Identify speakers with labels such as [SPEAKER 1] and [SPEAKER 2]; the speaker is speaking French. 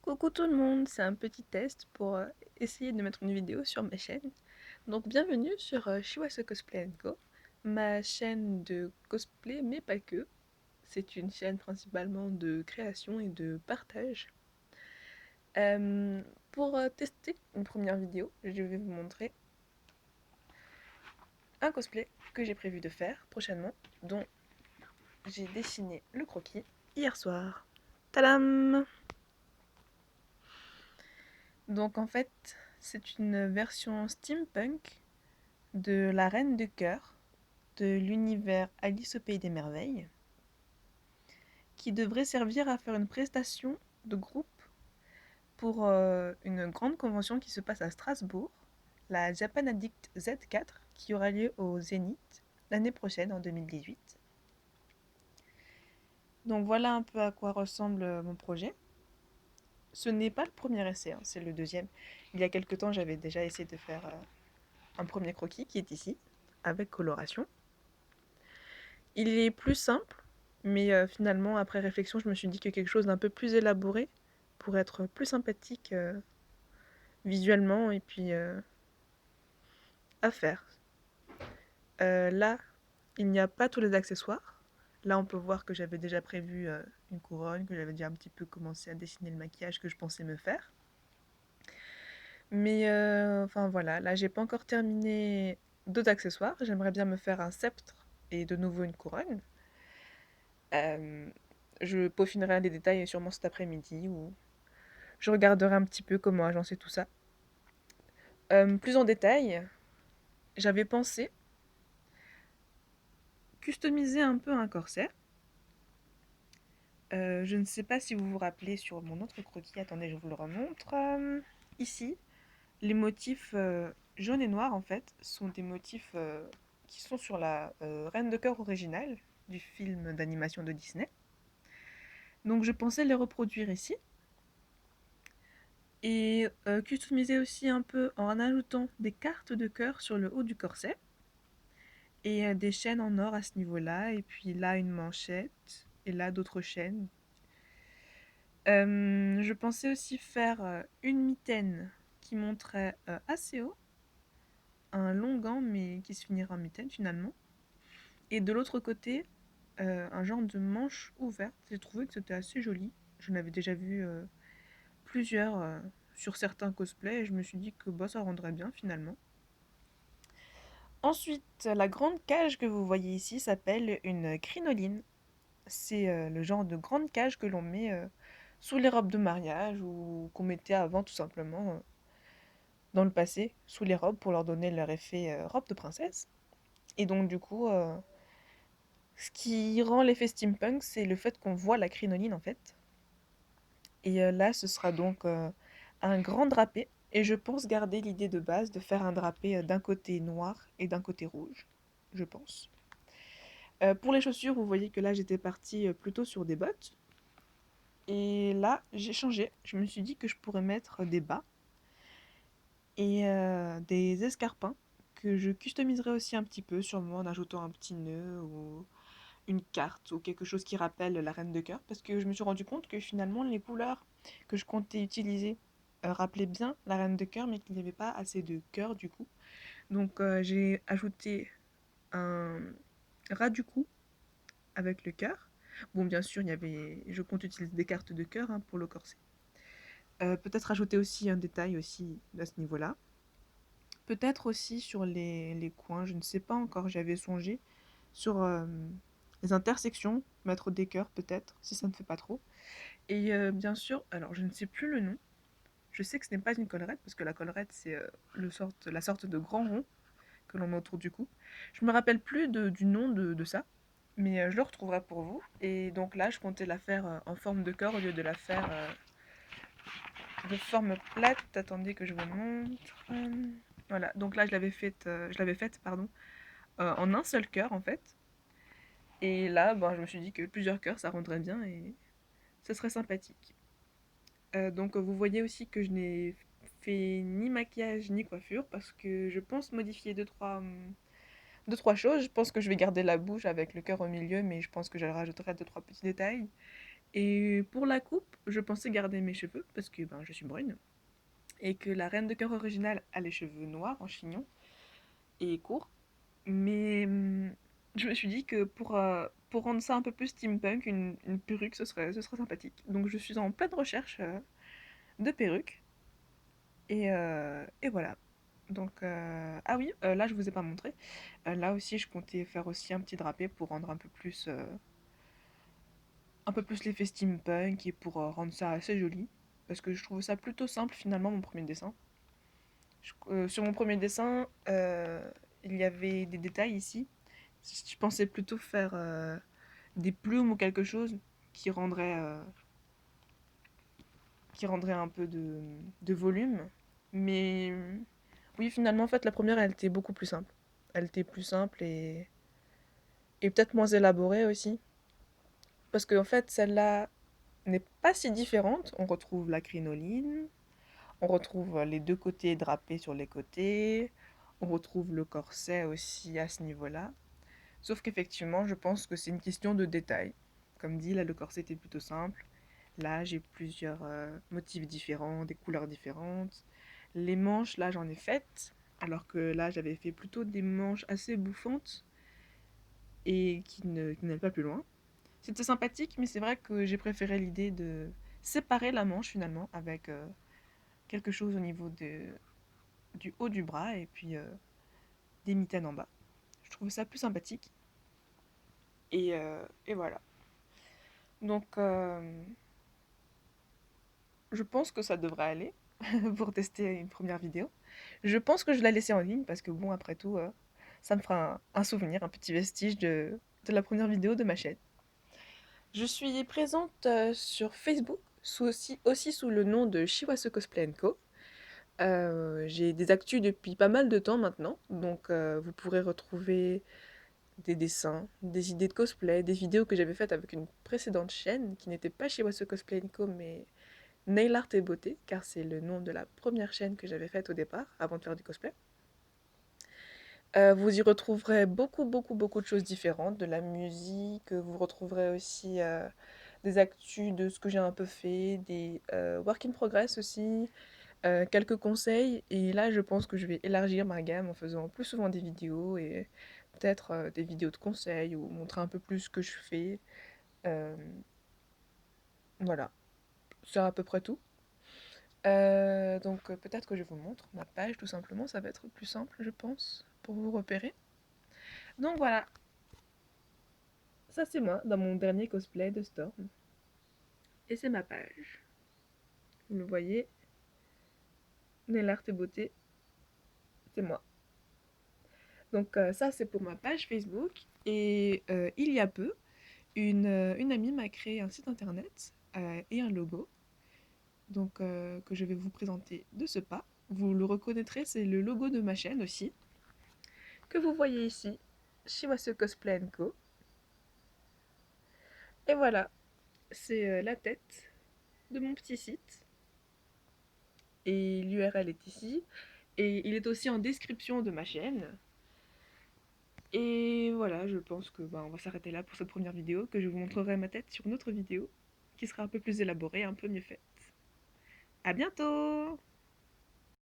[SPEAKER 1] Coucou tout le monde, c'est un petit test pour essayer de mettre une vidéo sur ma chaîne. Donc bienvenue sur Shiwase Cosplay Co, ma chaîne de cosplay mais pas que. C'est une chaîne principalement de création et de partage. Euh, pour tester une première vidéo, je vais vous montrer un cosplay que j'ai prévu de faire prochainement, dont j'ai dessiné le croquis hier soir. Tadam! Donc en fait, c'est une version steampunk de La Reine de Cœur de l'univers Alice au Pays des Merveilles, qui devrait servir à faire une prestation de groupe pour une grande convention qui se passe à Strasbourg, la Japan Addict Z4, qui aura lieu au Zénith l'année prochaine, en 2018. Donc voilà un peu à quoi ressemble mon projet. Ce n'est pas le premier essai, hein, c'est le deuxième. Il y a quelque temps, j'avais déjà essayé de faire un premier croquis qui est ici, avec coloration. Il est plus simple, mais finalement, après réflexion, je me suis dit que quelque chose d'un peu plus élaboré pour être plus sympathique visuellement et puis à faire. Là, il n'y a pas tous les accessoires. Là, on peut voir que j'avais déjà prévu une couronne, que j'avais déjà un petit peu commencé à dessiner le maquillage que je pensais me faire. Mais enfin voilà, là, j'ai pas encore terminé d'autres accessoires. J'aimerais bien me faire un sceptre et de nouveau une couronne. Euh, je peaufinerai les détails sûrement cet après-midi ou je regarderai un petit peu comment agencer tout ça. Plus en détail, j'avais pensé customiser un peu un corset. Je ne sais pas si vous vous rappelez sur mon autre croquis, attendez, je vous le remontre. Ici, les motifs jaunes et noirs, en fait, sont des motifs qui sont sur la Reine de cœur originale du film d'animation de Disney. Donc je pensais les reproduire ici et customiser aussi un peu en ajoutant des cartes de cœur sur le haut du corset et des chaînes en or à ce niveau-là, et puis là une manchette, et là d'autres chaînes. Je pensais aussi faire une mitaine qui monterait assez haut, un long gant mais qui se finirait en mitaine finalement, et de l'autre côté un genre de manche ouverte. J'ai trouvé que c'était assez joli. J'en avais déjà vu plusieurs sur certains cosplays et je me suis dit que bah, ça rendrait bien finalement. Ensuite, la grande cage que vous voyez ici s'appelle une crinoline. C'est le genre de grande cage que l'on met sous les robes de mariage ou qu'on mettait avant tout simplement dans le passé sous les robes pour leur donner leur effet robe de princesse. Et donc du coup, ce qui rend l'effet steampunk, c'est le fait qu'on voit la crinoline en fait. Et là, ce sera donc un grand drapé. Et je pense garder l'idée de base de faire un drapé d'un côté noir et d'un côté rouge. Je pense. Pour les chaussures, vous voyez que là, j'étais partie plutôt sur des bottes. Et là, j'ai changé. Je me suis dit que je pourrais mettre des bas et des escarpins que je customiserai aussi un petit peu, sûrement en ajoutant un petit nœud ou une carte ou quelque chose qui rappelle la reine de cœur. Parce que je me suis rendu compte que finalement, les couleurs que je comptais utiliser rappelaient bien la reine de cœur, mais qu'il n'y avait pas assez de cœur du coup. Donc j'ai ajouté un ras du cou avec le cœur. Bon, bien sûr, je compte utiliser des cartes de cœur hein, pour le corset. Peut-être rajouter aussi un détail aussi à ce niveau-là. Peut-être aussi sur les coins, je ne sais pas encore, j'avais songé sur les intersections, mettre des cœurs peut-être, si ça ne fait pas trop. Et bien sûr, alors je ne sais plus le nom, je sais que ce n'est pas une collerette, parce que la collerette c'est la sorte de grand rond que l'on met autour du cou. Je me rappelle plus du nom de ça, mais je le retrouverai pour vous. Et donc là, je comptais la faire en forme de cœur au lieu de la faire de forme plate. Attendez que je vous montre. Voilà, donc là je l'avais faite pardon, en un seul cœur en fait. Et là, ben, je me suis dit que plusieurs cœurs ça rendrait bien et ce serait sympathique. Donc vous voyez aussi que je n'ai fait ni maquillage ni coiffure parce que je pense modifier deux, trois choses. Je pense que je vais garder la bouche avec le cœur au milieu, mais je pense que je rajouterai deux, trois petits détails. Et pour la coupe, je pensais garder mes cheveux parce que ben, je suis brune et que la reine de cœur originale a les cheveux noirs en chignon et courts. Mais je me suis dit que pour rendre ça un peu plus steampunk, une perruque, ce serait sympathique. Donc je suis en pleine recherche de perruques. Et voilà. Donc, ah oui, là je vous ai pas montré. Là aussi, je comptais faire aussi un petit drapé pour rendre un peu plus l'effet steampunk et pour rendre ça assez joli. Parce que je trouve ça plutôt simple finalement, mon premier dessin. Sur mon premier dessin, il y avait des détails ici. Je pensais plutôt faire des plumes ou quelque chose qui rendrait, euh, qui rendrait un peu de volume. Mais oui, finalement, en fait, la première, elle était beaucoup plus simple. Elle était plus simple et peut-être moins élaborée aussi. Parce qu'en fait, celle-là n'est pas si différente. On retrouve la crinoline, on retrouve les deux côtés drapés sur les côtés, on retrouve le corset aussi à ce niveau-là. Sauf qu'effectivement, je pense que c'est une question de détail. Comme dit, là, le corset était plutôt simple. Là, j'ai plusieurs motifs différents, des couleurs différentes. Les manches, là, j'en ai faites. Alors que là, j'avais fait plutôt des manches assez bouffantes et qui n'allaient pas plus loin. C'était sympathique, mais c'est vrai que j'ai préféré l'idée de séparer la manche finalement avec quelque chose au niveau du haut du bras et puis des mitaines en bas. Je trouvais ça plus sympathique. Et voilà. Donc, je pense que ça devrait aller pour tester une première vidéo. Je pense que je vais la laisser en ligne parce que bon, après tout, ça me fera un souvenir, un petit vestige de la première vidéo de ma chaîne. Je suis présente sur Facebook, aussi sous le nom de Shiwasu Cosplay Co. J'ai des actus depuis pas mal de temps maintenant, donc vous pourrez retrouver des dessins, des idées de cosplay, des vidéos que j'avais faites avec une précédente chaîne qui n'était pas Shiwasu Cosplay Co mais Nail Art et Beauté, car c'est le nom de la première chaîne que j'avais faite au départ, avant de faire du cosplay. Vous y retrouverez beaucoup de choses différentes, de la musique, vous retrouverez aussi des actus de ce que j'ai un peu fait, des work in progress aussi, quelques conseils, et là je pense que je vais élargir ma gamme en faisant plus souvent des vidéos, et peut-être des vidéos de conseils, ou montrer un peu plus ce que je fais. Euh, voilà, c'est à peu près tout. Donc peut-être que je vous montre ma page tout simplement, ça va être plus simple je pense pour vous repérer. Donc voilà, ça c'est moi dans mon dernier cosplay de Storm. Et c'est ma page. Vous le voyez, Nellart et Beauté, c'est moi. Donc ça c'est pour ma page Facebook. Et il y a peu, une amie m'a créé un site internet et un logo. Donc que je vais vous présenter de ce pas. Vous le reconnaîtrez, c'est le logo de ma chaîne aussi. Que vous voyez ici, Shiwasu Cosplay Co. Et voilà, c'est la tête de mon petit site. Et l'URL est ici. Et il est aussi en description de ma chaîne. Et voilà, je pense que on va s'arrêter là pour cette première vidéo, que je vous montrerai ma tête sur une autre vidéo qui sera un peu plus élaborée, un peu mieux faite. À bientôt!